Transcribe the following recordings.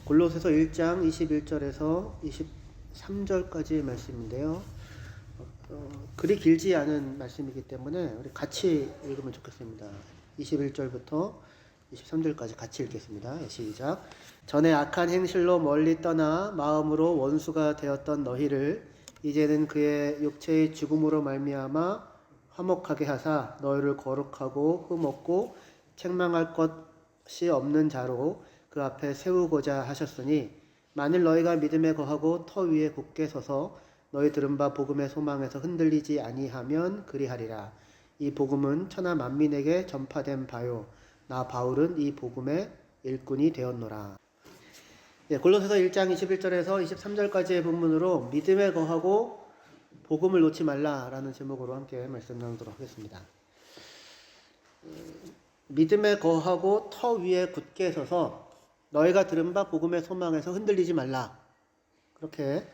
골로새서 1장 21절에서 23절까지의 말씀인데요. 그리 길지 않은 말씀이기 때문에 우리 같이 읽으면 좋겠습니다. 21절부터 23절까지 같이 읽겠습니다. 시작. 전에 악한 행실로 멀리 떠나 마음으로 원수가 되었던 너희를 이제는 그의 육체의 죽음으로 말미암아 화목하게 하사 너희를 거룩하고 흠없고 책망할 것이 없는 자로 그 앞에 세우고자 하셨으니 만일 너희가 믿음에 거하고 터 위에 굳게 서서 너희 들은 바 복음의 소망에서 흔들리지 아니하면 그리하리라. 이 복음은 천하 만민에게 전파된 바요 나 바울은 이 복음의 일꾼이 되었노라. 골로새서 1장 21절에서 23절까지의 본문으로 믿음에 거하고 복음을 놓지 말라라는 제목으로 함께 말씀 나누도록 하겠습니다. 믿음에 거하고 터 위에 굳게 서서 너희가 들은 바 복음의 소망에서 흔들리지 말라. 그렇게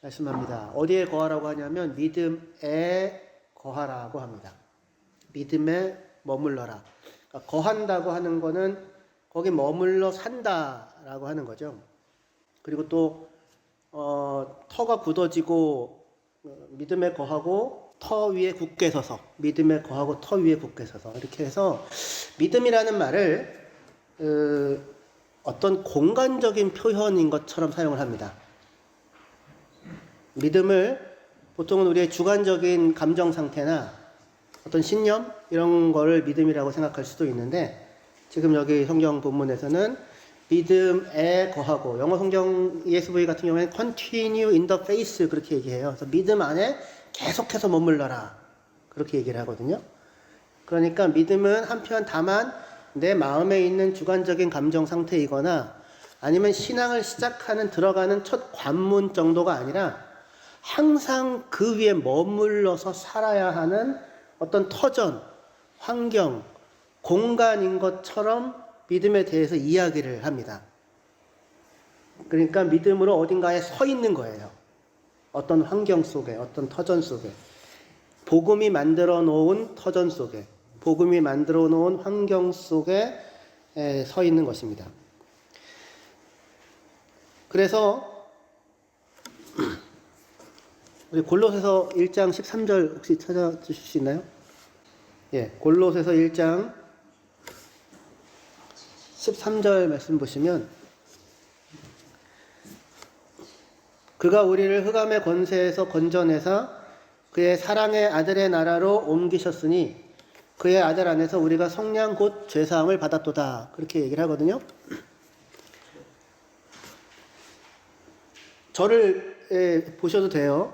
말씀합니다. 어디에 거하라고 하냐면 믿음에 거하라고 합니다. 믿음에 머물러라. 그러니까 거한다고 하는 거는 거기 머물러 산다라고 하는 거죠. 그리고 또 터가 굳어지고 믿음에 거하고 터 위에 굳게 서서 믿음에 거하고 터 위에 굳게 서서 이렇게 해서 믿음이라는 말을 어떤 공간적인 표현인 것처럼 사용을 합니다. 믿음을 보통은 우리의 주관적인 감정 상태나 어떤 신념 이런 거를 믿음이라고 생각할 수도 있는데 지금 여기 성경 본문에서는 믿음에 거하고 영어 성경 ESV 같은 경우에는 continue in the faith 그렇게 얘기해요. 그래서 믿음 안에 계속해서 머물러라 그렇게 얘기를 하거든요. 그러니까 믿음은 한편 다만 내 마음에 있는 주관적인 감정 상태이거나 아니면 신앙을 시작하는 들어가는 첫 관문 정도가 아니라 항상 그 위에 머물러서 살아야 하는 어떤 터전, 환경, 공간인 것처럼 믿음에 대해서 이야기를 합니다. 그러니까 믿음으로 어딘가에 서 있는 거예요. 어떤 환경 속에, 어떤 터전 속에, 복음이 만들어 놓은 터전 속에, 복음이 만들어 놓은 환경 속에 서 있는 것입니다. 그래서 우리 골로새서 1장 13절 혹시 찾아주실 수 있나요? 예, 골로새서 1장 13절 말씀 보시면 그가 우리를 흑암의 권세에서 건져내사 그의 사랑의 아들의 나라로 옮기셨으니 그의 아들 안에서 우리가 성량 곧 죄사함을 받았도다 그렇게 얘기를 하거든요. 저를 보셔도 돼요.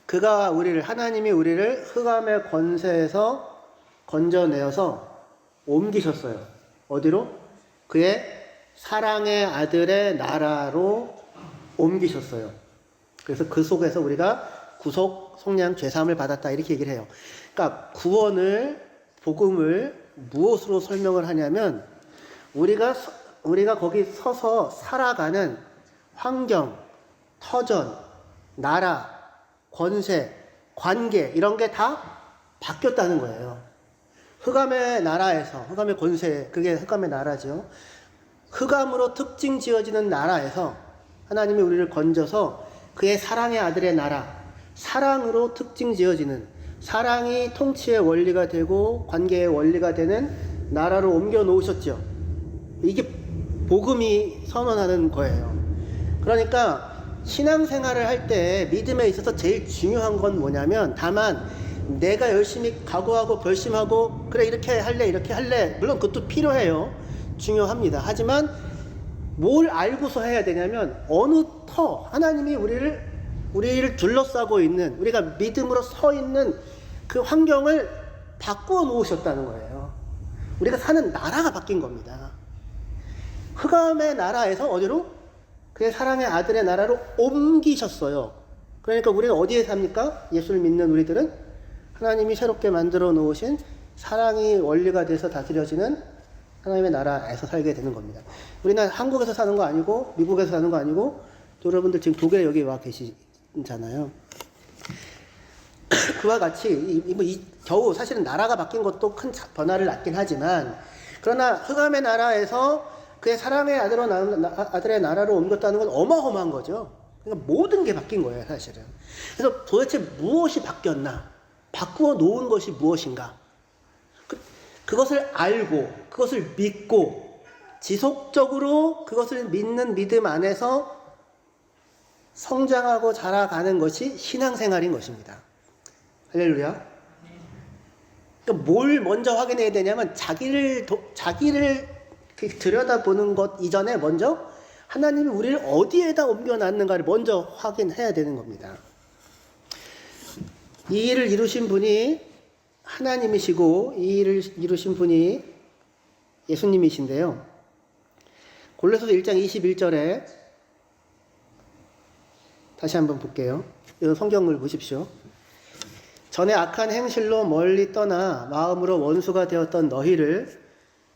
그가 하나님이 우리를 흑암의 권세에서 건져내어서 옮기셨어요. 어디로? 그의 사랑의 아들의 나라로 옮기셨어요. 그래서 그 속에서 우리가 구속, 속량, 죄사함을 받았다 이렇게 얘기를 해요. 그러니까 구원을, 복음을 무엇으로 설명을 하냐면 우리가 거기 서서 살아가는 환경, 터전, 나라, 권세, 관계 이런 게 다 바뀌었다는 거예요. 흑암의 나라에서, 흑암의 권세, 그게 흑암의 나라죠. 흑암으로 특징 지어지는 나라에서 하나님이 우리를 건져서 그의 사랑의 아들의 나라, 사랑으로 특징 지어지는, 사랑이 통치의 원리가 되고 관계의 원리가 되는 나라로 옮겨 놓으셨죠. 이게 복음이 선언하는 거예요. 그러니까 신앙생활을 할 때 믿음에 있어서 제일 중요한 건 뭐냐면 다만 내가 열심히 각오하고 결심하고 그래 이렇게 할래 물론 그것도 필요해요. 중요합니다. 하지만 뭘 알고서 해야 되냐면 어느 터 하나님이 우리를 둘러싸고 있는 우리가 믿음으로 서 있는 그 환경을 바꾸어 놓으셨다는 거예요. 우리가 사는 나라가 바뀐 겁니다. 흑암의 나라에서 어디로? 그의 사랑의 아들의 나라로 옮기셨어요. 그러니까 우리는 어디에 삽니까? 예수를 믿는 우리들은 하나님이 새롭게 만들어 놓으신 사랑이 원리가 돼서 다스려지는 하나님의 나라에서 살게 되는 겁니다. 우리는 한국에서 사는 거 아니고 미국에서 사는 거 아니고 또 여러분들 지금 독일에 여기 와 계시잖아요. 그와 같이 겨우 사실은 나라가 바뀐 것도 큰 변화를 낳긴 하지만 그러나 흑암의 나라에서 그의 사랑의 아들의 나라로 옮겼다는 건 어마어마한 거죠. 그러니까 모든 게 바뀐 거예요, 사실은. 그래서 도대체 무엇이 바뀌었나? 바꾸어 놓은 것이 무엇인가? 그것을 알고, 그것을 믿고, 지속적으로 그것을 믿는 믿음 안에서 성장하고 자라가는 것이 신앙생활인 것입니다. 할렐루야. 그러니까 뭘 먼저 확인해야 되냐면 자기를 들여다보는 것 이전에 먼저 하나님이 우리를 어디에다 옮겨놨는가를 먼저 확인해야 되는 겁니다. 이 일을 이루신 분이 하나님이시고 이 일을 이루신 분이 예수님이신데요. 골로새서 1장 21절에 다시 한번 볼게요. 이 성경을 보십시오. 전에 악한 행실로 멀리 떠나 마음으로 원수가 되었던 너희를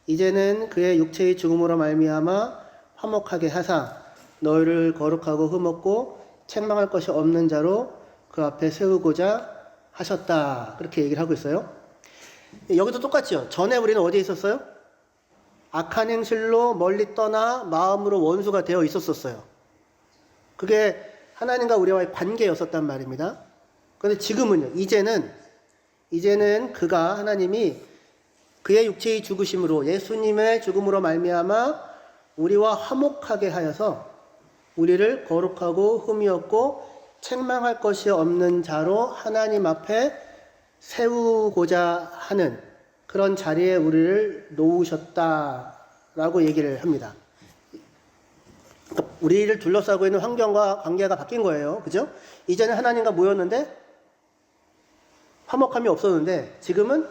이제는 그의 육체의 죽음으로 말미암아 화목하게 하사 너희를 거룩하고 흠없고 책망할 것이 없는 자로 그 앞에 세우고자 하셨다. 그렇게 얘기를 하고 있어요. 여기도 똑같죠. 전에 우리는 어디에 있었어요? 악한 행실로 멀리 떠나 마음으로 원수가 되어 있었어요. 그게 하나님과 우리와의 관계였었단 말입니다. 그런데 지금은요. 이제는 그가 하나님이 그의 육체의 죽으심으로 예수님의 죽음으로 말미암아 우리와 화목하게 하여서 우리를 거룩하고 흠이 없고 책망할 것이 없는 자로 하나님 앞에 세우고자 하는 그런 자리에 우리를 놓으셨다라고 얘기를 합니다. 우리를 둘러싸고 있는 환경과 관계가 바뀐 거예요. 그죠? 이전에 하나님과 모였는데 화목함이 없었는데 지금은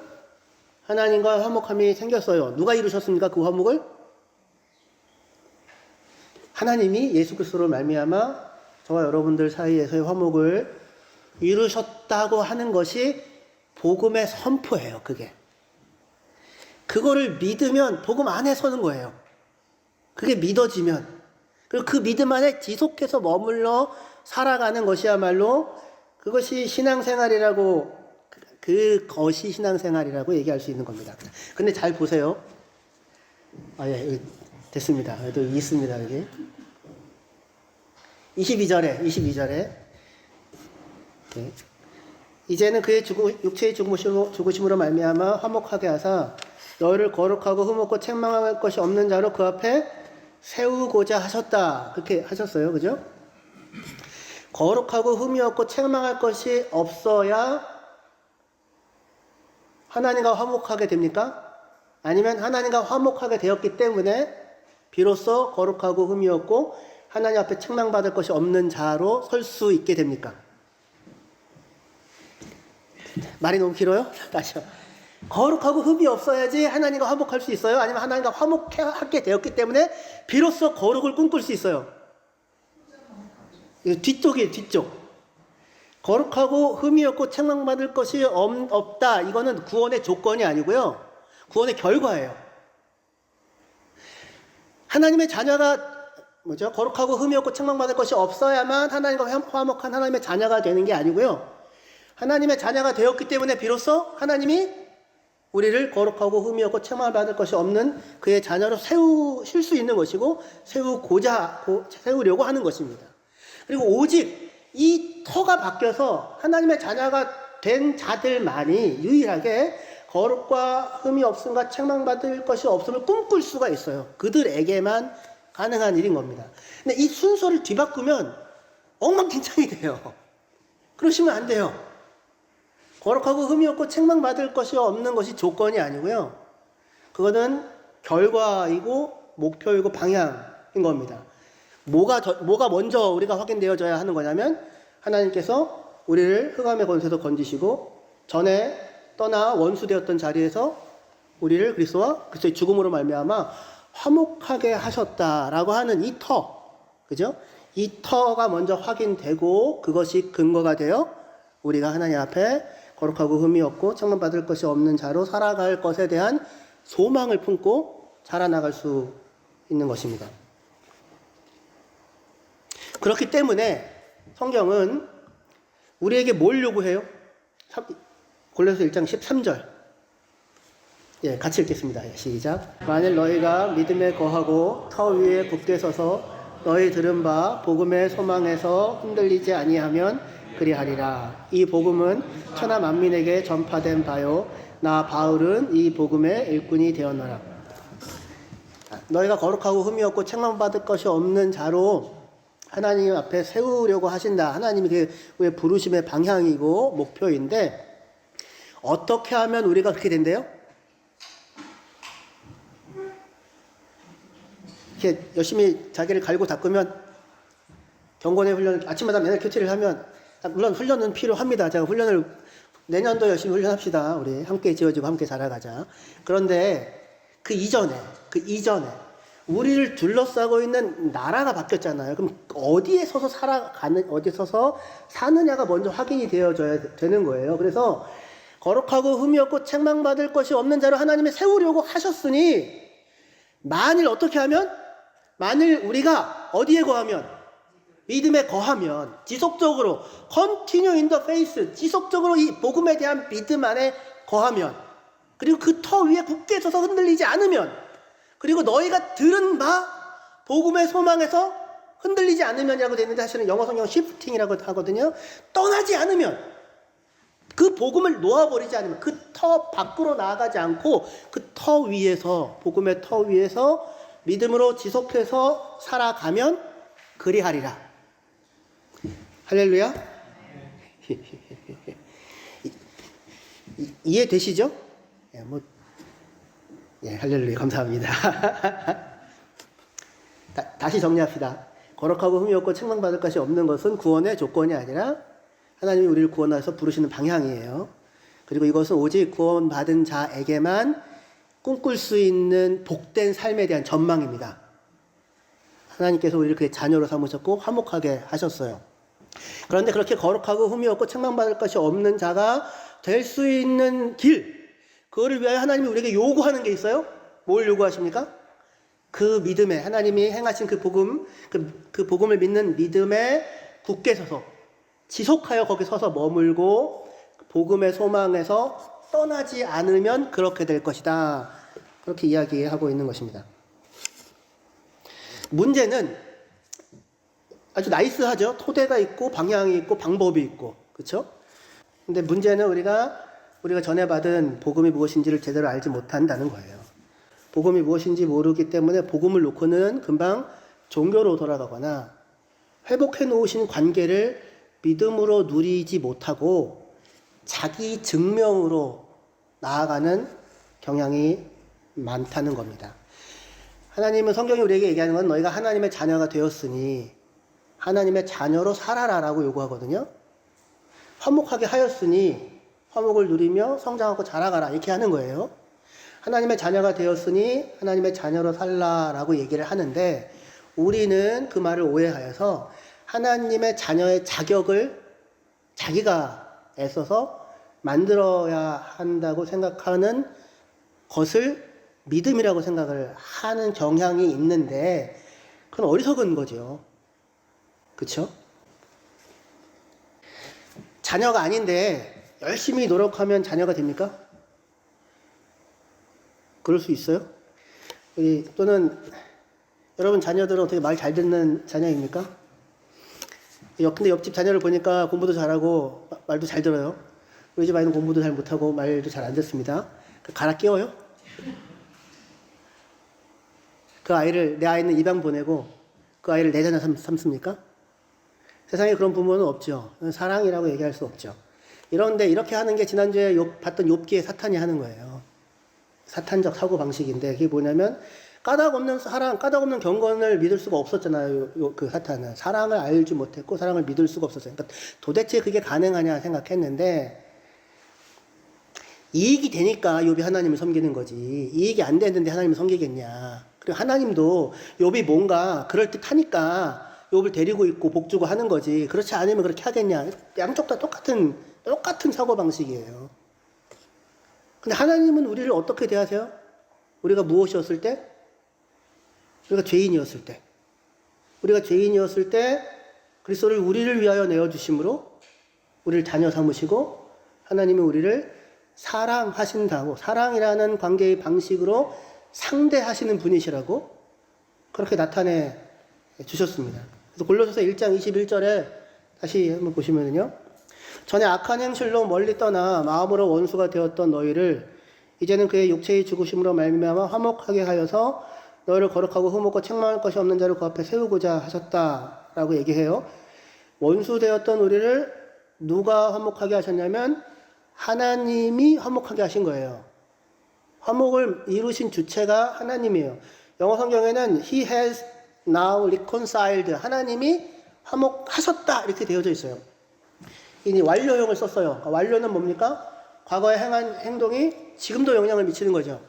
하나님과 화목함이 생겼어요. 누가 이루셨습니까? 그 화목을? 하나님이 예수 그리스도로 말미암아 저와 여러분들 사이에서의 화목을 이루셨다고 하는 것이 복음의 선포예요. 그거를 믿으면 복음 안에 서는 거예요. 그게 믿어지면, 그리고 그 믿음 안에 지속해서 머물러 살아가는 것이야말로 그것이 신앙생활이라고, 그것이 신앙생활이라고 얘기할 수 있는 겁니다. 근데 잘 보세요. 예, 됐습니다. 또 있습니다, 여기. 22절에. 네. 이제는 그의 육체의 죽으심으로 말미암아 화목하게 하사 너희를 거룩하고 흠없고 책망할 것이 없는 자로 그 앞에 세우고자 하셨다. 그렇게 하셨어요. 그죠? 거룩하고 흠이 없고 책망할 것이 없어야 하나님과 화목하게 됩니까? 아니면 하나님과 화목하게 되었기 때문에 비로소 거룩하고 흠이 없고 하나님 앞에 책망받을 것이 없는 자로 설 수 있게 됩니까? 말이 너무 길어요? 다시요. 거룩하고 흠이 없어야지 하나님과 화목할 수 있어요? 아니면 하나님과 화목하게 되었기 때문에 비로소 거룩을 꿈꿀 수 있어요? 뒤쪽이에요, 뒤쪽. 거룩하고 흠이 없고 책망받을 것이 없다. 이거는 구원의 조건이 아니고요. 구원의 결과예요. 하나님의 자녀가 거룩하고 흠이 없고 책망받을 것이 없어야만 하나님과 화목한 하나님의 자녀가 되는 게 아니고요. 하나님의 자녀가 되었기 때문에 비로소 하나님이 우리를 거룩하고 흠이 없고 책망받을 것이 없는 그의 자녀로 세우실 수 있는 것이고 세우려고 하는 것입니다. 그리고 오직 이 터가 바뀌어서 하나님의 자녀가 된 자들만이 유일하게 거룩과 흠이 없음과 책망받을 것이 없음을 꿈꿀 수가 있어요. 그들에게만 가능한 일인 겁니다. 근데 이 순서를 뒤바꾸면 엉망진창이 돼요. 그러시면 안 돼요. 거룩하고 흠이 없고 책망받을 것이 없는 것이 조건이 아니고요. 그거는 결과이고 목표이고 방향인 겁니다. 뭐가 먼저 우리가 확인되어져야 하는 거냐면 하나님께서 우리를 흑암의 권세에서 건지시고 전에 떠나 원수되었던 자리에서 우리를 그리스도의 죽음으로 말미암아 화목하게 하셨다라고 하는 이 터, 그죠? 이 터가 먼저 확인되고 그것이 근거가 되어 우리가 하나님 앞에 거룩하고 흠이 없고 책망받을 것이 없는 자로 살아갈 것에 대한 소망을 품고 자라나갈 수 있는 것입니다. 그렇기 때문에 성경은 우리에게 뭘 요구해요? 골로새 1장 13절 예, 같이 읽겠습니다. 예, 시작. 만일 너희가 믿음에 거하고 터 위에 굳게 서서 너희 들은 바 복음의 소망에서 흔들리지 아니하면 그리하리라. 이 복음은 천하 만민에게 전파된 바요 나 바울은 이 복음의 일꾼이 되었노라. 너희가 거룩하고 흠이 없고 책망받을 것이 없는 자로 하나님 앞에 세우려고 하신다. 하나님이 그 부르심의 방향이고 목표인데 어떻게 하면 우리가 그렇게 된대요? 이렇게 열심히 자기를 갈고 닦으면 경건의 훈련 아침마다 맨날 큐티를 하면 물론 훈련은 필요합니다. 제가 훈련을 내년도 열심히 훈련합시다. 우리 함께 지어지고 함께 자라가자. 그런데 그 이전에 우리를 둘러싸고 있는 나라가 바뀌었잖아요. 그럼 어디에 서서 어디에 서서 사느냐가 먼저 확인이 되어져야 되는 거예요. 그래서 거룩하고 흠이 없고 책망받을 것이 없는 자로 하나님이 세우려고 하셨으니 만일 어떻게 하면? 만일 우리가 어디에 거하면? 믿음에 거하면 지속적으로 continue in the faith 지속적으로 이 복음에 대한 믿음 안에 거하면 그리고 그 터 위에 굳게 서서 흔들리지 않으면 그리고 너희가 들은 바 복음의 소망에서 흔들리지 않으면이라고 되어 있는데 사실은 영어 성경 shifting이라고 하거든요. 떠나지 않으면 그 복음을 놓아버리지 않으면 그 터 밖으로 나아가지 않고 그 터 위에서 복음의 터 위에서 믿음으로 지속해서 살아가면 그리하리라. 할렐루야. 이해되시죠? 예, 할렐루야. 감사합니다. 다시 정리합시다. 거룩하고 흠이 없고 책망받을 것이 없는 것은 구원의 조건이 아니라 하나님이 우리를 구원하셔서 부르시는 방향이에요. 그리고 이것은 오직 구원받은 자에게만 꿈꿀 수 있는 복된 삶에 대한 전망입니다. 하나님께서 우리를 그의 자녀로 삼으셨고 화목하게 하셨어요. 그런데 그렇게 거룩하고 흠이 없고 책망받을 것이 없는 자가 될 수 있는 길, 그거를 위하여 하나님이 우리에게 요구하는 게 있어요. 뭘 요구하십니까? 그 믿음에 하나님이 행하신 그 복음, 그 복음을 믿는 믿음에 굳게 서서 지속하여 거기 서서 머물고 복음의 소망에서 떠나지 않으면 그렇게 될 것이다. 그렇게 이야기하고 있는 것입니다. 문제는 아주 나이스하죠. 토대가 있고 방향이 있고 방법이 있고 그렇죠? 근데 문제는 우리가 전에 받은 복음이 무엇인지를 제대로 알지 못한다는 거예요. 복음이 무엇인지 모르기 때문에 복음을 놓고는 금방 종교로 돌아가거나 회복해 놓으신 관계를 믿음으로 누리지 못하고 자기 증명으로 나아가는 경향이 많다는 겁니다. 하나님은 성경이 우리에게 얘기하는 건 너희가 하나님의 자녀가 되었으니 하나님의 자녀로 살아라라고 요구하거든요. 화목하게 하였으니 화목을 누리며 성장하고 자라가라 이렇게 하는 거예요. 하나님의 자녀가 되었으니 하나님의 자녀로 살라라고 얘기를 하는데 우리는 그 말을 오해하여서 하나님의 자녀의 자격을 자기가 애써서 만들어야 한다고 생각하는 것을 믿음이라고 생각을 하는 경향이 있는데 그건 어리석은 거죠. 그렇죠? 자녀가 아닌데 열심히 노력하면 자녀가 됩니까? 그럴 수 있어요? 또는 여러분 자녀들은 어떻게 말 잘 듣는 자녀입니까? 근데 옆집 자녀를 보니까 공부도 잘하고 말도 잘 들어요. 우리 집 아이는 공부도 잘 못하고 말도 잘 안 듣습니다. 갈아 끼워요? 내 아이는 입양 보내고 그 아이를 내 자녀 삼습니까? 세상에 그런 부모는 없죠. 사랑이라고 얘기할 수 없죠. 이런데 이렇게 하는 게 지난주에 봤던 욥기의 사탄이 하는 거예요. 사탄적 사고방식인데 그게 뭐냐면 까닭 없는 사랑, 까닭 없는 경건을 믿을 수가 없었잖아요. 그 사탄은. 사랑을 알지 못했고 사랑을 믿을 수가 없었어요. 그러니까 도대체 그게 가능하냐 생각했는데 이익이 되니까 욥이 하나님을 섬기는 거지. 이익이 안 되는데 하나님을 섬기겠냐. 그리고 하나님도 욥이 뭔가 그럴듯하니까 욥을 데리고 있고 복주고 하는 거지. 그렇지 않으면 그렇게 하겠냐. 양쪽 다 똑같은 사고방식이에요. 근데 하나님은 우리를 어떻게 대하세요? 우리가 무엇이었을 때? 우리가 죄인이었을 때 그리스도를 우리를 위하여 내어주심으로 우리를 자녀 삼으시고 하나님은 우리를 사랑하신다고, 사랑이라는 관계의 방식으로 상대하시는 분이시라고 그렇게 나타내 주셨습니다. 그래서 골로새서 1장 21절에 다시 한번 보시면요. 전에 악한 행실로 멀리 떠나 마음으로 원수가 되었던 너희를 이제는 그의 육체의 죽으심으로 말미암아 화목하게 하여서 너희를 거룩하고 흠없고 책망할 것이 없는 자를 그 앞에 세우고자 하셨다라고 얘기해요. 원수 되었던 우리를 누가 화목하게 하셨냐면 하나님이 화목하게 하신 거예요. 화목을 이루신 주체가 하나님이에요. 영어 성경에는 He has now reconciled, 하나님이 화목하셨다 이렇게 되어져 있어요. 이 완료형을 썼어요. 완료는 뭡니까? 과거에 행한 행동이 지금도 영향을 미치는 거죠.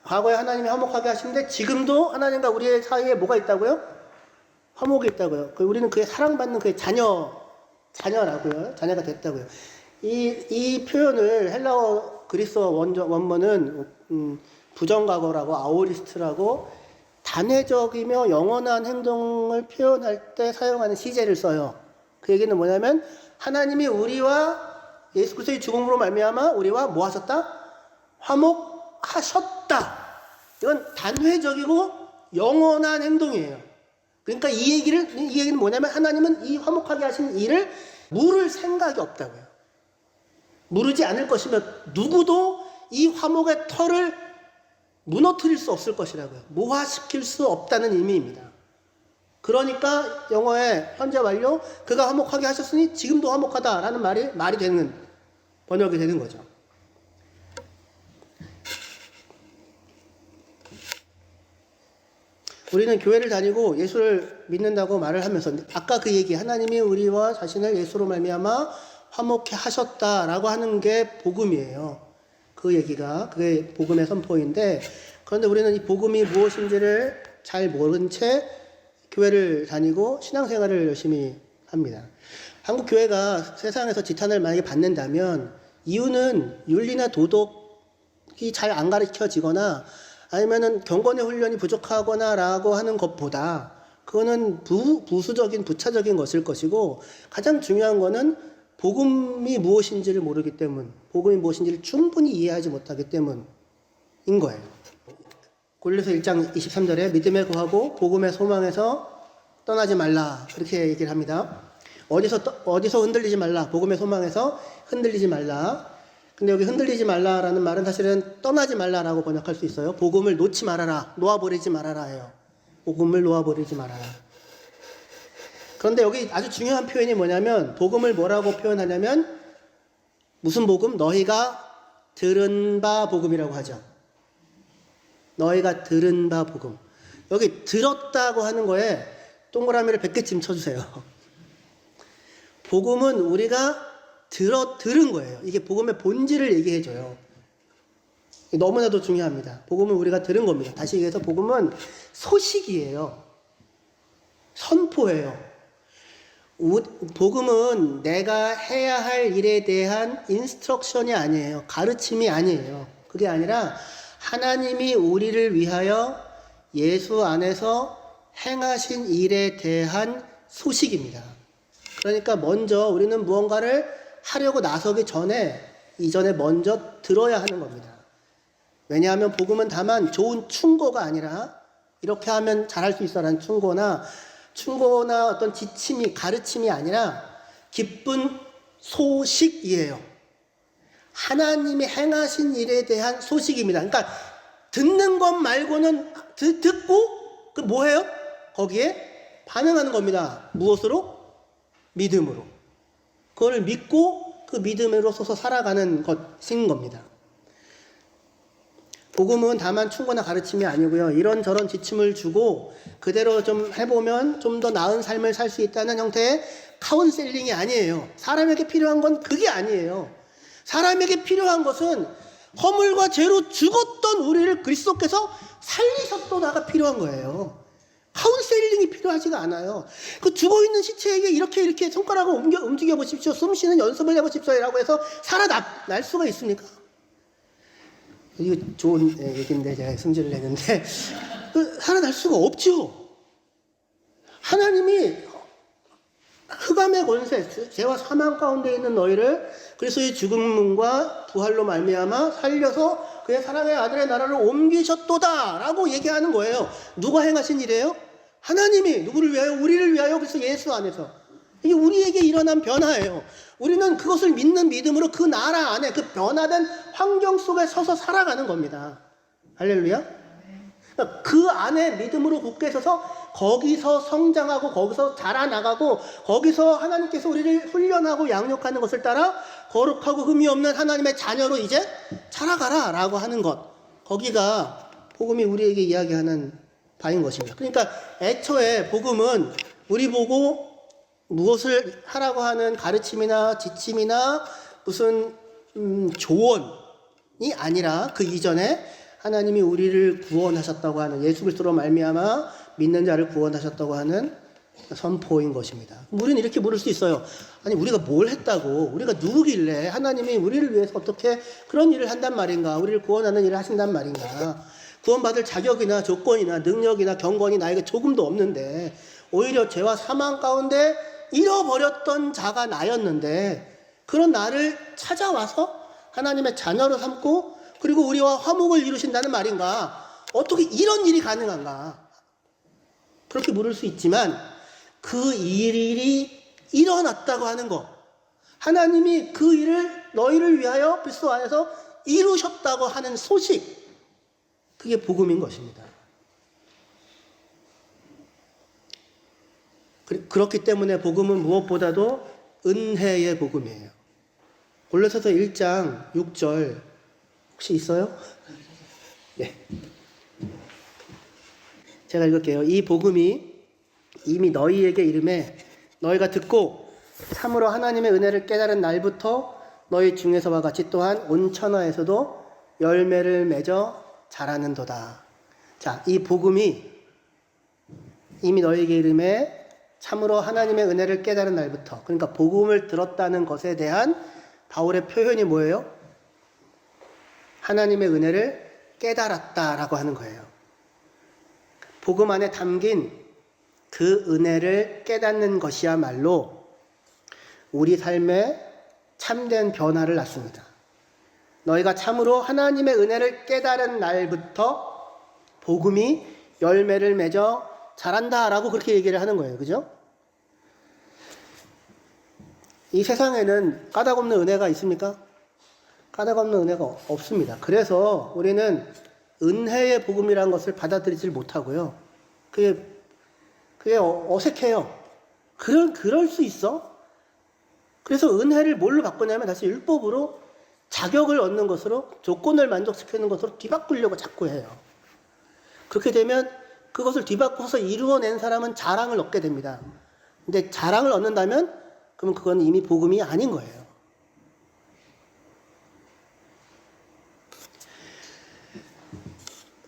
과거에 하나님이 화목하게 하시는데 지금도 하나님과 우리의 사이에 뭐가 있다고요? 화목이 있다고요. 우리는 그의 사랑받는 그의 자녀라고요. 자녀가 됐다고요. 이 표현을 헬라어 그리스어 원문은 부정과거라고 아오리스트라고 단회적이며 영원한 행동을 표현할 때 사용하는 시제를 써요. 그 얘기는 뭐냐면 하나님이 우리와 예수 그리스도의 죽음으로 말미암아 우리와 뭐 하셨다? 화목하셨다. 이건 단회적이고 영원한 행동이에요. 그러니까 이 얘기는 뭐냐면 하나님은 이 화목하게 하신 일을 물을 생각이 없다고요. 무르지 않을 것이며 누구도 이 화목의 털을 무너뜨릴 수 없을 것이라고요. 무화시킬 수 없다는 의미입니다. 그러니까 영어의 현재 완료, 그가 화목하게 하셨으니 지금도 화목하다라는 말이 되는, 번역이 되는 거죠. 우리는 교회를 다니고 예수를 믿는다고 말을 하면서 아까 그 얘기, 하나님이 우리와 자신을 예수로 말미암아 화목해 하셨다라고 하는 게 복음이에요. 그 얘기가 그게 복음의 선포인데, 그런데 우리는 이 복음이 무엇인지를 잘 모른 채 교회를 다니고 신앙생활을 열심히 합니다. 한국 교회가 세상에서 지탄을 만약에 받는다면 이유는 윤리나 도덕이 잘 안 가르쳐지거나 아니면은 경건의 훈련이 부족하거나라고 하는 것보다 그거는 부수적인 부차적인 것일 것이고, 가장 중요한 거는 복음이 무엇인지를 모르기 때문, 복음이 무엇인지를 충분히 이해하지 못하기 때문인 거예요. 골로새 1장 23절에 믿음에 거하고 복음의 소망에서 떠나지 말라, 그렇게 얘기를 합니다. 어디서 흔들리지 말라, 복음의 소망에서 흔들리지 말라. 근데 여기 흔들리지 말라라는 말은 사실은 떠나지 말라라고 번역할 수 있어요. 복음을 놓지 말아라, 놓아버리지 말아라 해요. 복음을 놓아버리지 말아라. 그런데 여기 아주 중요한 표현이 뭐냐면, 복음을 뭐라고 표현하냐면, 무슨 복음? 너희가 들은 바 복음이라고 하죠. 너희가 들은 바 복음. 여기 들었다고 하는 거에 동그라미를 100개쯤 쳐주세요. 복음은 우리가 들은 거예요. 이게 복음의 본질을 얘기해줘요. 너무나도 중요합니다. 복음은 우리가 들은 겁니다. 다시 얘기해서 복음은 소식이에요. 선포예요. 복음은 내가 해야 할 일에 대한 인스트럭션이 아니에요. 가르침이 아니에요. 그게 아니라 하나님이 우리를 위하여 예수 안에서 행하신 일에 대한 소식입니다. 그러니까 먼저 우리는 무언가를 하려고 나서기 이전에 먼저 들어야 하는 겁니다. 왜냐하면 복음은 다만 좋은 충고가 아니라 이렇게 하면 잘할 수 있어라는 충고나 어떤 지침이, 가르침이 아니라 기쁜 소식이에요. 하나님이 행하신 일에 대한 소식입니다. 그러니까 듣는 것 말고는 듣고 그 뭐예요? 거기에 반응하는 겁니다. 무엇으로? 믿음으로. 그걸 믿고 그 믿음으로 서서 살아가는 것인 겁니다. 복음은 다만 충고나 가르침이 아니고요. 이런저런 지침을 주고 그대로 좀 해보면 좀 더 나은 삶을 살 수 있다는 형태의 카운셀링이 아니에요. 사람에게 필요한 건 그게 아니에요. 사람에게 필요한 것은 허물과 죄로 죽었던 우리를 그리스도께서 살리셨도다가 필요한 거예요. 카운셀링이 필요하지가 않아요. 그 죽어있는 시체에게 이렇게 손가락을 움직여 보십시오, 숨 쉬는 연습을 해보십시오 라고 해서 살아날 수가 있습니까? 이거 좋은 얘기인데 제가 승질을 내는데 살아날 수가 없죠. 하나님이 흑암 흑암의 권세, 죄와 사망 가운데 있는 너희를 그리스도의 죽음과 부활로 말미암아 살려서 그의 사랑의 아들의 나라를 옮기셨도다 라고 얘기하는 거예요. 누가 행하신 일이에요? 하나님이. 누구를 위하여? 우리를 위하여. 그래서 예수 안에서. 이게 우리에게 일어난 변화예요. 우리는 그것을 믿는 믿음으로 그 나라 안에 그 변화된 환경 속에 서서 살아가는 겁니다. 할렐루야. 그 안에 믿음으로 굳게 서서 거기서 성장하고 거기서 자라나가고 거기서 하나님께서 우리를 훈련하고 양육하는 것을 따라 거룩하고 흠이 없는 하나님의 자녀로 이제 자라가라 라고 하는 것, 거기가 복음이 우리에게 이야기하는 바인 것입니다. 그러니까 애초에 복음은 우리 보고 무엇을 하라고 하는 가르침이나 지침이나 무슨 조언이 아니라 그 이전에 하나님이 우리를 구원하셨다고 하는, 예수 그리스도로 말미암아 믿는 자를 구원하셨다고 하는 선포인 것입니다. 우리는 이렇게 물을 수 있어요. 아니 우리가 뭘 했다고, 우리가 누구길래 하나님이 우리를 위해서 어떻게 그런 일을 한단 말인가, 우리를 구원하는 일을 하신단 말인가. 구원받을 자격이나 조건이나 능력이나 경건이 나에게 조금도 없는데 오히려 죄와 사망 가운데 잃어버렸던 자가 나였는데 그런 나를 찾아와서 하나님의 자녀로 삼고 그리고 우리와 화목을 이루신다는 말인가? 어떻게 이런 일이 가능한가? 그렇게 물을 수 있지만 그 일이 일어났다고 하는 것, 하나님이 그 일을 너희를 위하여 그리스도 안에서 이루셨다고 하는 소식, 그게 복음인 것입니다. 그렇기 때문에 복음은 무엇보다도 은혜의 복음이에요. 골로새서 1장 6절 혹시 있어요? 네. 제가 읽을게요. 이 복음이 이미 너희에게 이름에 너희가 듣고 참으로 하나님의 은혜를 깨달은 날부터 너희 중에서와 같이 또한 온 천하에서도 열매를 맺어 자라는도다. 자, 이 복음이 이미 너희에게 이름에 참으로 하나님의 은혜를 깨달은 날부터, 그러니까 복음을 들었다는 것에 대한 바울의 표현이 뭐예요? 하나님의 은혜를 깨달았다라고 하는 거예요. 복음 안에 담긴 그 은혜를 깨닫는 것이야말로 우리 삶에 참된 변화를 낳습니다. 너희가 참으로 하나님의 은혜를 깨달은 날부터 복음이 열매를 맺어 자란다라고 그렇게 얘기를 하는 거예요. 그죠? 이 세상에는 까닭없는 은혜가 있습니까? 까닭없는 은혜가 없습니다. 그래서 우리는 은혜의 복음이라는 것을 받아들이질 못하고요. 그게 어색해요. 그럴 수 있어? 그래서 은혜를 뭘로 바꾸냐면 다시 율법으로 자격을 얻는 것으로, 조건을 만족시키는 것으로 뒤바꾸려고 자꾸 해요. 그렇게 되면 그것을 뒤바꿔서 이루어낸 사람은 자랑을 얻게 됩니다. 근데 자랑을 얻는다면 그러면 그건 이미 복음이 아닌 거예요.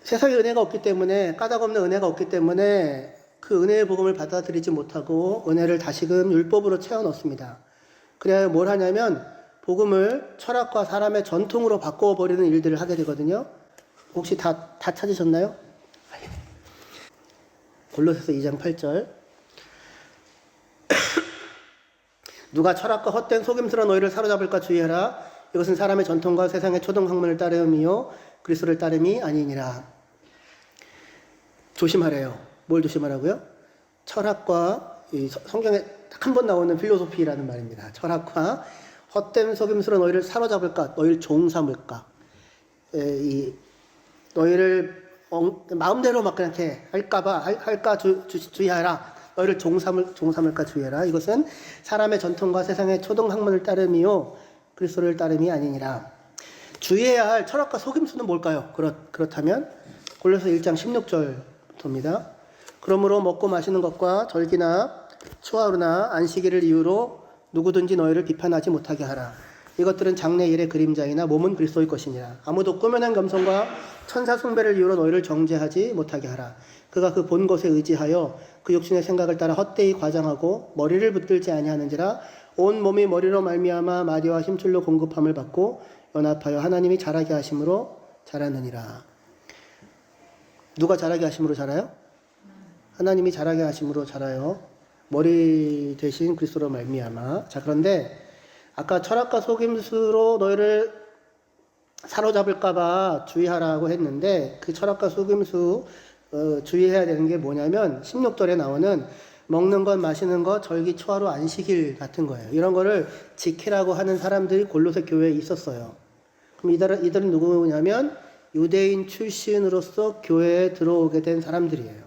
세상에 은혜가 없기 때문에, 까닭없는 은혜가 없기 때문에 그 은혜의 복음을 받아들이지 못하고 은혜를 다시금 율법으로 채워 넣습니다. 그래야 뭘 하냐면 복음을 철학과 사람의 전통으로 바꿔버리는 일들을 하게 되거든요. 혹시 다 찾으셨나요? 골로새서 2장 8절. 누가 철학과 헛된 속임수로 너희를 사로잡을까 주의하라. 이것은 사람의 전통과 세상의 초등학문을 따름이요 그리스도를 따름이 아니니라. 조심하래요. 뭘 조심하라고요? 철학과, 이 성경에 딱 한 번 나오는 필로소피라는 말입니다. 철학과 헛된 속임수로 너희를 사로잡을까, 너희를 종삼을까, 너희를 마음대로 막 그렇게 할까 주의하라. 너희를 종삼을까 주의하라. 이것은 사람의 전통과 세상의 초등학문을 따름이요 그리스도를 따름이 아니니라. 주의해야 할 철학과 속임수는 뭘까요? 그렇다면 골로새 1장 16절입니다. 그러므로 먹고 마시는 것과 절기나 추하루나 안식일을 이유로 누구든지 너희를 비판하지 못하게 하라. 이것들은 장래일의 그림자이나 몸은 그리스도의 것이니라. 아무도 꾸며낸 감성과 천사 숭배를 이유로 너희를 정죄하지 못하게 하라. 그가 그 본 것에 의지하여 그 육신의 생각을 따라 헛되이 과장하고 머리를 붙들지 아니하는지라. 온 몸이 머리로 말미암아 마디와 힘줄로 공급함을 받고 연합하여 하나님이 자라게 하심으로 자라느니라. 누가 자라게 하심으로 자라요? 하나님이 자라게 하심으로 자라요. 머리 대신 그리스도로 말미암아. 자, 그런데 아까 철학과 속임수로 너희를 사로잡을까봐 주의하라고 했는데 그 철학과 속임수 주의해야 되는 게 뭐냐면 16절에 나오는 먹는 것, 마시는 것, 절기, 초하루, 안식일 같은 거예요. 이런 거를 지키라고 하는 사람들이 골로새 교회에 있었어요. 그럼 이들은 누구냐면 유대인 출신으로서 교회에 들어오게 된 사람들이에요.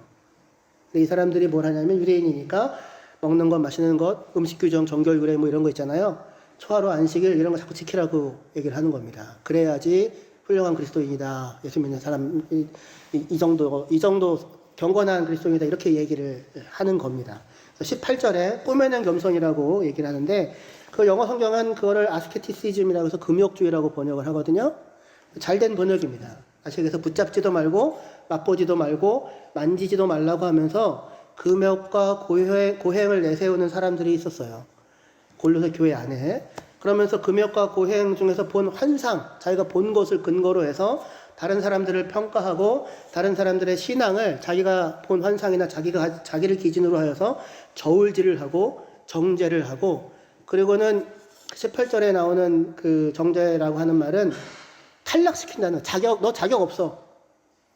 이 사람들이 뭘 하냐면 유대인이니까 먹는 것, 마시는 것, 음식 규정, 정결 규례 뭐 이런 거 있잖아요. 초하루, 안식일 이런 거 자꾸 지키라고 얘기를 하는 겁니다. 그래야지 훌륭한 그리스도인이다. 예수 믿는 사람 이 정도 경건한 그리스도인이다 이렇게 얘기를 하는 겁니다. 18절에 꾸며낸 겸손이라고 얘기를 하는데 그 영어 성경은 그거를 아스케티시즘이라고 해서 금욕주의라고 번역을 하거든요. 잘된 번역입니다. 그래서 붙잡지도 말고 맛보지도 말고 만지지도 말라고 하면서 금욕과 고행을 내세우는 사람들이 있었어요. 골로새 교회 안에. 그러면서 금욕과 고행 중에서 본 환상, 자기가 본 것을 근거로 해서 다른 사람들을 평가하고 다른 사람들의 신앙을 자기가 본 환상이나 자기를 기준으로 하여서 저울질을 하고 정죄를 하고 그리고는 18절에 나오는 그 정죄라고 하는 말은 탈락시킨다는 너 자격 없어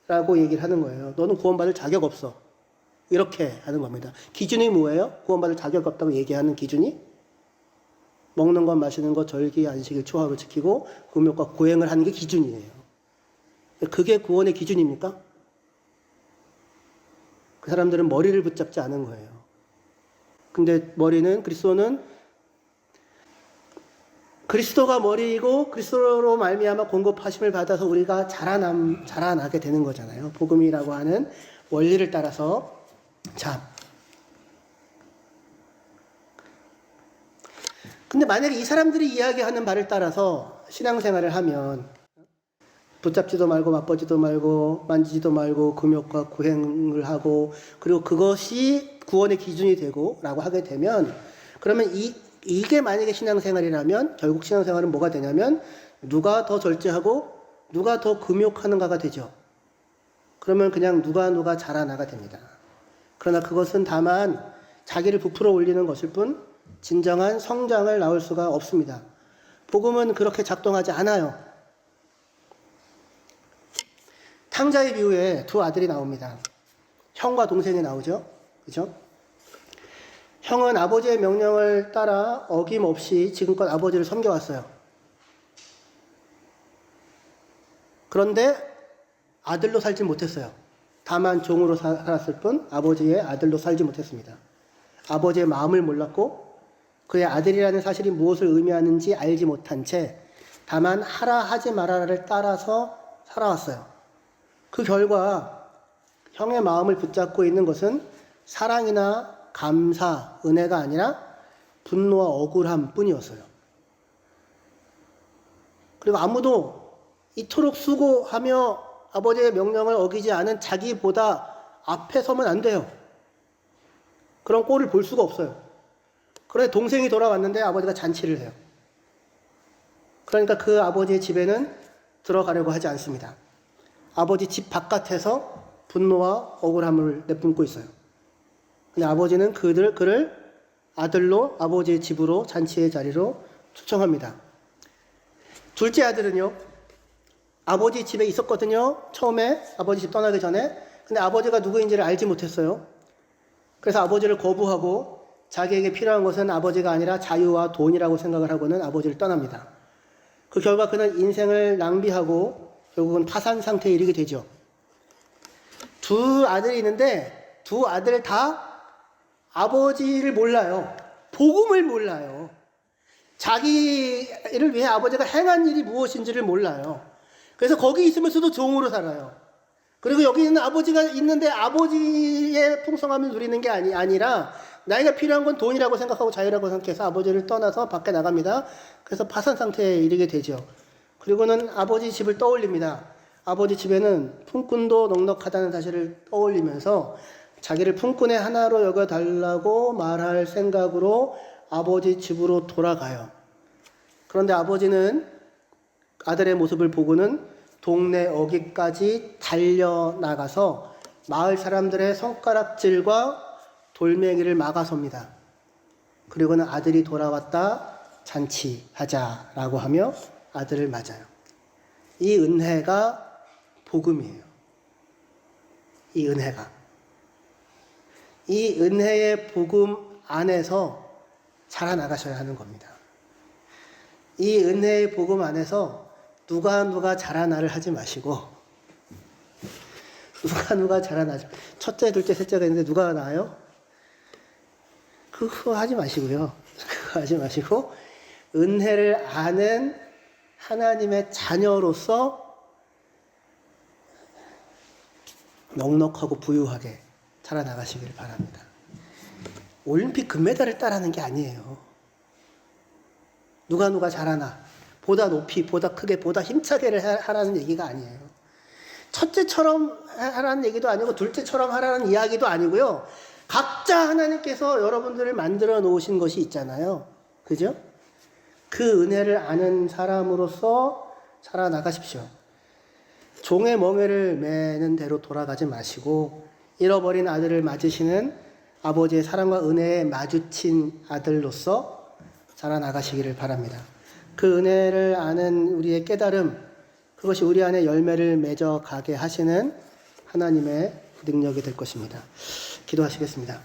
라고 얘기를 하는 거예요. 너는 구원받을 자격 없어. 이렇게 하는 겁니다. 기준이 뭐예요? 구원받을 자격 없다고 얘기하는 기준이? 먹는 것, 마시는 것, 절기, 안식일, 초하루 지키고 금욕과 고행을 하는 게 기준이에요. 그게 구원의 기준입니까? 그 사람들은 머리를 붙잡지 않은 거예요. 근데 그리스도는 그리스도가 머리이고 그리스도로 말미암아 공급하심을 받아서 우리가 자라나게 되는 거잖아요. 복음이라고 하는 원리를 따라서. 자, 근데 만약에 이 사람들이 이야기하는 바를 따라서 신앙생활을 하면 붙잡지도 말고 맛보지도 말고 만지지도 말고 금욕과 고행을 하고 그리고 그것이 구원의 기준이 되고 라고 하게 되면 그러면 이게 만약에 신앙생활이라면 결국 신앙생활은 뭐가 되냐면 누가 더 절제하고 누가 더 금욕하는가가 되죠. 그러면 그냥 누가 자라나가 됩니다. 그러나 그것은 다만 자기를 부풀어 올리는 것일 뿐 진정한 성장을 낳을 수가 없습니다. 복음은 그렇게 작동하지 않아요. 탕자의 비유에 두 아들이 나옵니다. 형과 동생이 나오죠. 그죠? 형은 아버지의 명령을 따라 어김없이 지금껏 아버지를 섬겨왔어요. 그런데 아들로 살지 못했어요. 다만 종으로 살았을 뿐 아버지의 아들로 살지 못했습니다. 아버지의 마음을 몰랐고 그의 아들이라는 사실이 무엇을 의미하는지 알지 못한 채 다만 하라 하지 말아라를 따라서 살아왔어요. 그 결과 형의 마음을 붙잡고 있는 것은 사랑이나 감사, 은혜가 아니라 분노와 억울함 뿐이었어요. 그리고 아무도 이토록 수고하며 아버지의 명령을 어기지 않은 자기보다 앞에 서면 안 돼요. 그런 꼴을 볼 수가 없어요. 그런데 동생이 돌아왔는데 아버지가 잔치를 해요. 그러니까 그 아버지의 집에는 들어가려고 하지 않습니다. 아버지 집 바깥에서 분노와 억울함을 내뿜고 있어요. 근데 아버지는 그를 아들로 아버지의 집으로 잔치의 자리로 초청합니다. 둘째 아들은요, 아버지 집에 있었거든요. 처음에 아버지 집 떠나기 전에. 근데 아버지가 누구인지를 알지 못했어요. 그래서 아버지를 거부하고 자기에게 필요한 것은 아버지가 아니라 자유와 돈이라고 생각을 하고는 아버지를 떠납니다. 그 결과 그는 인생을 낭비하고 결국은 파산 상태에 이르게 되죠. 두 아들이 있는데 두 아들 다 아버지를 몰라요. 복음을 몰라요. 자기를 위해 아버지가 행한 일이 무엇인지를 몰라요. 그래서 거기 있으면서도 종으로 살아요. 그리고 여기 있는 아버지가 있는데 아버지의 풍성함을 누리는 게 아니라 나이가 필요한 건 돈이라고 생각하고 자유라고 생각해서 아버지를 떠나서 밖에 나갑니다. 그래서 파산 상태에 이르게 되죠. 그리고는 아버지 집을 떠올립니다. 아버지 집에는 품꾼도 넉넉하다는 사실을 떠올리면서 자기를 품꾼의 하나로 여겨달라고 말할 생각으로 아버지 집으로 돌아가요. 그런데 아버지는 아들의 모습을 보고는 동네 어귀까지 달려나가서 마을 사람들의 손가락질과 돌멩이를 막아섭니다. 그리고는 아들이 돌아왔다 잔치하자라고 하며 아들을 맞아요. 이 은혜가 복음이에요. 이 은혜가. 이 은혜의 복음 안에서 자라나가셔야 하는 겁니다. 이 은혜의 복음 안에서 누가 자라나를 하지 마시고, 누가 자라나죠. 첫째, 둘째, 셋째가 있는데 누가 나요? 그거 하지 마시고요. 그거 하지 마시고, 은혜를 아는 하나님의 자녀로서 넉넉하고 부유하게 자라나가시기를 바랍니다. 올림픽 금메달을 따라하는 게 아니에요. 누가 자라나, 보다 높이, 보다 크게, 보다 힘차게를 하라는 얘기가 아니에요. 첫째처럼 하라는 얘기도 아니고 둘째처럼 하라는 이야기도 아니고요. 각자 하나님께서 여러분들을 만들어 놓으신 것이 있잖아요. 그죠? 그 은혜를 아는 사람으로서 살아나가십시오. 종의 멍에를 매는 대로 돌아가지 마시고 잃어버린 아들을 맞으시는 아버지의 사랑과 은혜에 마주친 아들로서 살아나가시기를 바랍니다. 그 은혜를 아는 우리의 깨달음, 그것이 우리 안에 열매를 맺어가게 하시는 하나님의 능력이 될 것입니다. 기도하시겠습니다.